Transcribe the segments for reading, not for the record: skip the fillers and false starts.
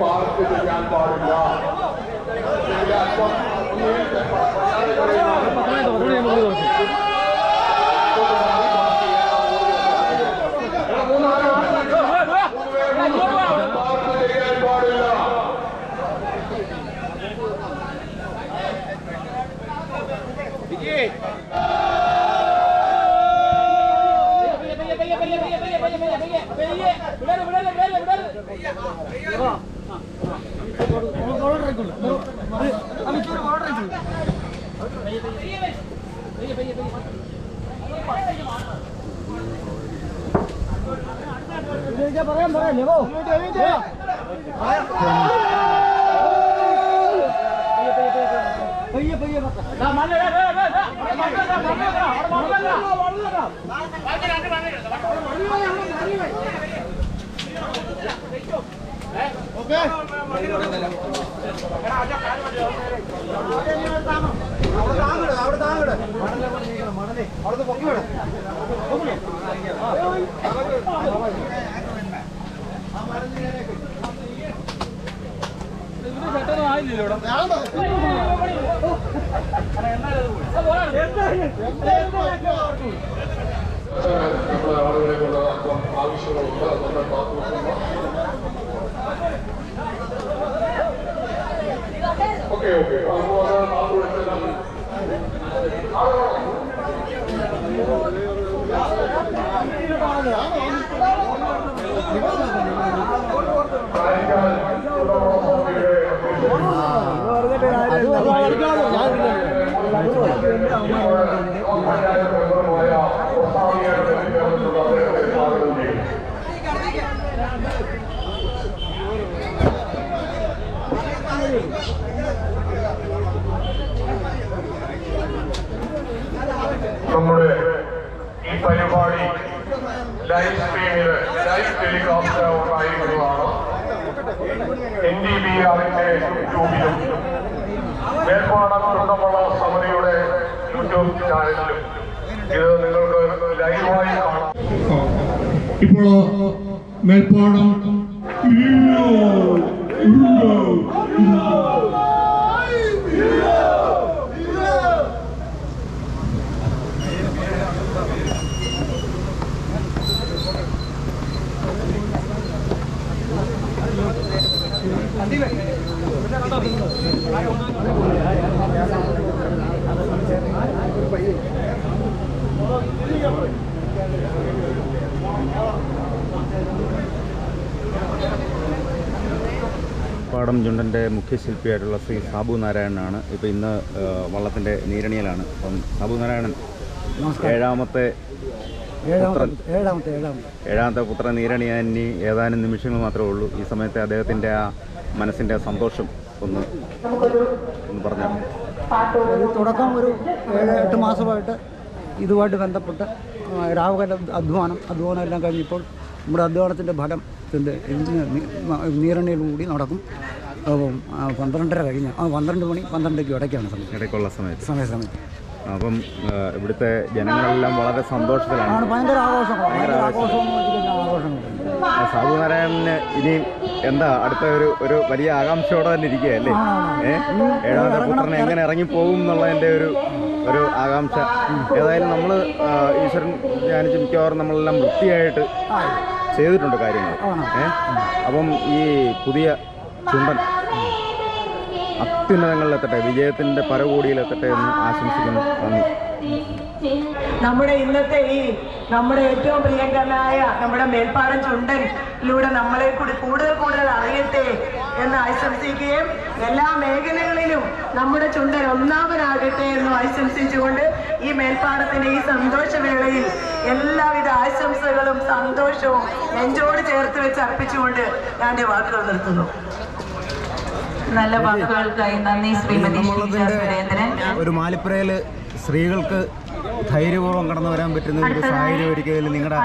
Park ചെയ്യാൻ പാടില്ല. നമ്മുടെ ആളുകളെയുള്ള ആവശ്യങ്ങളുണ്ട്. നമ്മുടെ ഓക്കെ ഓക്കെ അപ്പോൾ നമ്മുടെ ഈ പരിപാടി ലൈവ് സ്ട്രീമിൽ ലൈവ് ടെലികാസ്റ്റ് ഉണ്ടായിരിക്കുന്നതാണ്. NDBR-ന്റെ യൂട്യൂബിലും മേൽപ്പാടം കുന്നമള സമിതിയുടെ യൂട്യൂബ് ചാനലിലും ഇത് നിങ്ങൾക്ക് ലൈവായി കാണാം. ഇപ്പോൾ മേൽപ്പാടം പാടം ചുണ്ടൻ്റെ മുഖ്യശില്പിയായിട്ടുള്ള ശ്രീ സാബു നാരായണനാണ്. ഇപ്പോൾ ഇന്ന് വള്ളത്തിൻ്റെ നീരണിയലാണ്. അപ്പം സാബു നാരായണൻ ഏഴാമത്തെ പുത്ര നീരണിയാൻ ഇനി ഏതാനും നിമിഷങ്ങൾ മാത്രമേ ഉള്ളൂ. ഈ സമയത്തെ അദ്ദേഹത്തിൻ്റെ ആ മനസ്സിൻ്റെ സന്തോഷം ഒന്ന് പറഞ്ഞു. തുടക്കം ഒരു 7-8 മാസമായിട്ട് ഇതുമായിട്ട് ബന്ധപ്പെട്ട് രാവുകാല അധ്വാനം എല്ലാം കഴിഞ്ഞപ്പോൾ നമ്മുടെ അധ്വാനത്തിൻ്റെ ഫലം നീരണിയിലൂടി നടക്കും. അപ്പം 12:30 കഴിഞ്ഞ് 12 മണി 12:00 ഇടയ്ക്കാണ് ഇടയ്ക്കുള്ള സമയത്ത്. അപ്പം ഇവിടുത്തെ ജനങ്ങളെല്ലാം വളരെ സന്തോഷത്തിലാണ്. ഭയങ്കര ആഘോഷങ്ങളാണ്. സാബു നാരായണന് ഇനി എന്താ അടുത്ത ഒരു വലിയ ആകാംക്ഷയോടെ തന്നെ ഇരിക്കുകയല്ലേ? ഏഴാമത്തെ പുത്രനെ എങ്ങനെ ഇറങ്ങിപ്പോകും എന്നുള്ളതിൻ്റെ ഒരു ആകാംക്ഷ. ഏതായാലും നമ്മൾ ഈശ്വരൻ ധ്യാനിച്ച് മിക്കവാറും നമ്മളെല്ലാം വൃത്തിയായിട്ട് ചെയ്തിട്ടുണ്ട് കാര്യങ്ങൾ. അപ്പം ഈ പുതിയ ചുണ്ടൻ അത്യുന്നതങ്ങളിലെത്തട്ടെ, വിജയത്തിൻ്റെ പരകോടിയിലെത്തട്ടെ എന്ന് ആശംസിക്കുന്നു. നന്ദി. നമ്മുടെ ഇന്നത്തെ നമ്മുടെ ഏറ്റവും പ്രിയങ്കരനായ നമ്മുടെ മേൽപ്പാടം ചുണ്ടനിലൂടെ നമ്മളെ കൂടി കൂടുതൽ അറിയട്ടെ എന്ന് ആശംസിക്കുകയും എല്ലാ മേഖലകളിലും നമ്മുടെ ചുണ്ടൻ ഒന്നാമനാകട്ടെ എന്ന് ആശംസിച്ചുകൊണ്ട് ഈ മേൽപ്പാടത്തിന്റെ ഈ സന്തോഷവേളയിൽ എല്ലാവിധ ആശംസകളും സന്തോഷവും നെഞ്ചോട് ചേർത്ത് വെച്ച് അർപ്പിച്ചുകൊണ്ട് ഞാൻ എൻ്റെ വാക്കുകൾ നിർത്തുന്നു. നല്ല വാക്കുകൾക്കായി നന്ദി. ശ്രീമതി സുരേന്ദ്രൻ. ഒരു മാലിപ്പുരയിൽ സ്ത്രീകൾക്ക് ധൈര്യപൂർവ്വം കടന്നു വരാൻ പറ്റുന്ന ഒരു സാഹചര്യം ഒരുക്കിയതിൽ നിങ്ങളുടെ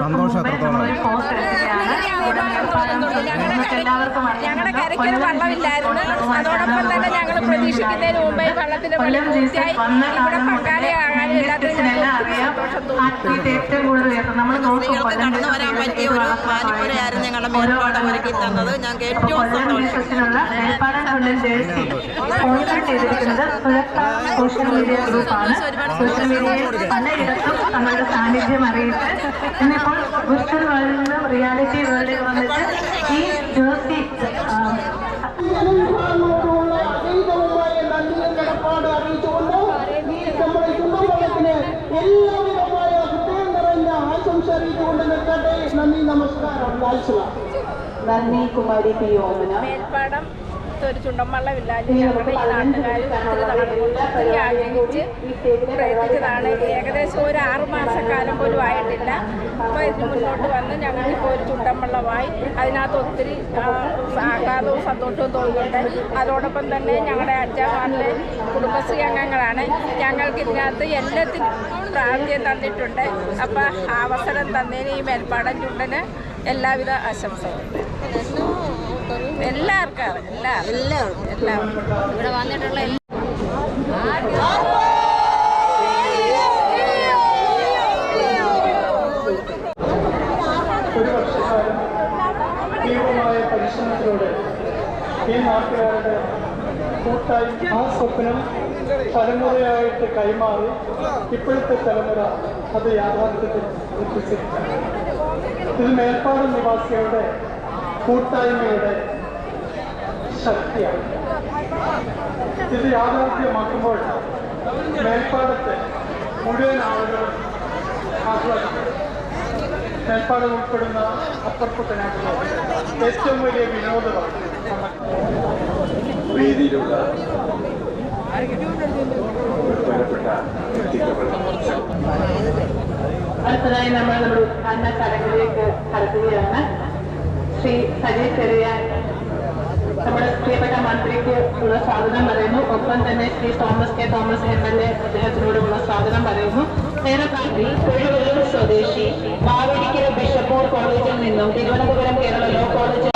സന്തോഷം എത്രത്തോളം? ഞങ്ങളുടെ കരയ്ക്കൊരു വള്ളമില്ലായിരുന്നു. അതോടൊപ്പം തന്നെ ഞങ്ങൾ പ്രതീക്ഷിക്കുന്നതിന് മുമ്പേ വള്ളത്തിന്റെ പണി പൂർത്തിയായി ഇവിടെ പങ്കാളിയാകാനും എല്ലാത്തിനും കടന്നു വരാൻ പറ്റിയ ഒരു മാനിപ്പുരയായിരുന്നു ഞങ്ങളുടെ മേൽപ്പാടം ഒരുക്കി തന്നത്. ഞങ്ങൾക്ക് ഏറ്റവും സന്തോഷം. സോഷ്യൽ മീഡിയ ഗ്രൂപ്പാണ്. സോഷ്യൽ മീഡിയയിൽ പലയിടത്തും തങ്ങളുടെ സാന്നിധ്യം അറിയിച്ച് ഇന്നിപ്പോൾ വിർച്വൽ വേൾഡിൽ നിന്നും റിയാലിറ്റി വേൾഡിൽ വന്നിട്ട് ഈ ജേഴ്സി നന്ദി. കുമാരി പി ഓമന. മേൽപ്പാടം ഒരു ചുണ്ടൻവള്ളമില്ലാതെ ഞങ്ങളുടെ ഈ നാട്ടുകാർ ഒത്തിരി ആഗ്രഹിച്ച് പ്രയത്നിച്ചതാണ്. ഏകദേശം ഒരു 6 മാസക്കാലം പോലും ആയിട്ടില്ല. അപ്പോൾ ഇതിന് മുന്നോട്ട് വന്ന് ഞങ്ങൾക്കിപ്പോൾ ഒരു ചുണ്ടൻവള്ളമായി. അതിനകത്ത് ഒത്തിരി ആഹ്ലാദവും സന്തോഷവും തോന്നുന്നുണ്ട്. അതോടൊപ്പം തന്നെ ഞങ്ങളുടെ അഞ്ചാമാറിലെ കുടുംബശ്രീ അംഗങ്ങളാണ് ഞങ്ങൾക്ക് ഇതിനകത്ത് എല്ലാത്തിനും പ്രാർത്ഥന തന്നിട്ടുണ്ട്. അപ്പോൾ അവസരം തന്നതിന് ഈ മേൽപ്പാടം ചുണ്ടന് എല്ലാവിധ ആശംസകളും. എല്ലാവർക്കും ഇവിടെ വന്നിട്ടുള്ള ഒരു വർഷക്കാലം തീവ്രമായ പരിശ്രമത്തിലൂടെ ഈ നാട്ടുകാരുടെ കൂട്ടായി ആ സ്വപ്നം തലമുറയായിട്ട് കൈമാറി ഇപ്പോഴത്തെ തലമുറ അത് യാഥാർത്ഥ്യത്തിൽ എത്തിച്ചിട്ടുണ്ട്. ഇത് മേൽപ്പാടം നിവാസികളുടെ കൂട്ടായ്മയുടെ ശക്തിയാണ്. ഇത് യാഥാർത്ഥ്യമാക്കുമ്പോൾ മേൽപ്പാടത്തെ മുഴുവൻ ആളുകളും ആഹ്ലാദിക്കും. മേൽപ്പാടം ഉൾപ്പെടുന്ന അപ്പർക്കുട്ടനാട്ടുള്ള ഏറ്റവും വലിയ വിനോദമാണ്. വേദിയിലുള്ള ബഹുമാനപ്പെട്ട വ്യക്തിത്വങ്ങൾ. അടുത്തതായി നമ്മൾ നമ്മുടെ ഉദ്ഘാടന ചടങ്ങിലേക്ക് കടക്കുകയാണ്. ശ്രീ സജീവ് ചെറിയാൻ നമ്മുടെ പ്രിയപ്പെട്ട മന്ത്രിക്ക് ഉള്ള സ്വാഗതം പറയുന്നു. ഒപ്പം തന്നെ Shri Thomas K Thomas MLA അദ്ദേഹത്തിനോടുള്ള സ്വാഗതം പറയുന്നു. തൊഴിലുറപ്പ് സ്വദേശി മാവേലിക്കര ബിഷപ്പൂർ കോളേജിൽ നിന്നും തിരുവനന്തപുരം കേരള ലോ കോളേജ്